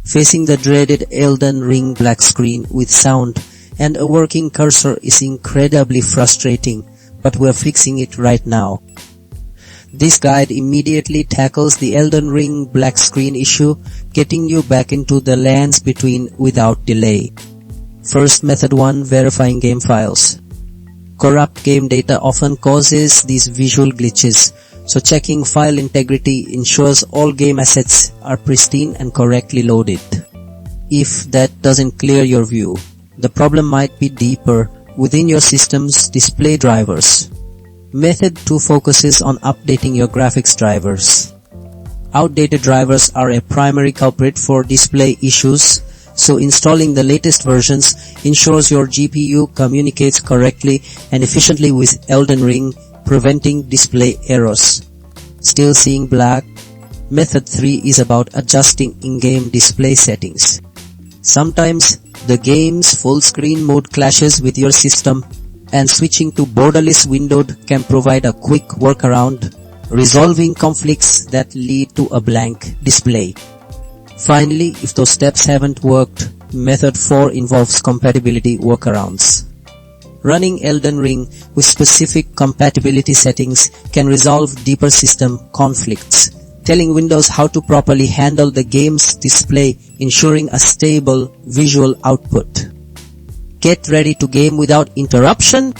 Facing the dreaded Elden Ring black screen with sound and a working cursor is incredibly frustrating, but we're fixing it right now. This guide immediately tackles the Elden Ring black screen issue, getting you back into the lands between without delay. First, method 1, verifying game files. Corrupt game data often causes these visual glitches, so checking file integrity ensures all game assets are pristine and correctly loaded. If that doesn't clear your view, the problem might be deeper within your system's display drivers. Method 2 focuses on updating your graphics drivers. Outdated drivers are a primary culprit for display issues, so installing the latest versions ensures your GPU communicates correctly and efficiently with Elden Ring, preventing display errors. Still seeing black? Method 3 is about adjusting in-game display settings. Sometimes the game's full screen mode clashes with your system, and switching to borderless windowed can provide a quick workaround, resolving conflicts that lead to a blank display. Finally, if those steps haven't worked, method 4 involves compatibility workarounds. Running Elden Ring with specific compatibility settings can resolve deeper system conflicts, telling Windows how to properly handle the game's display, ensuring a stable visual output. Get ready to game without interruption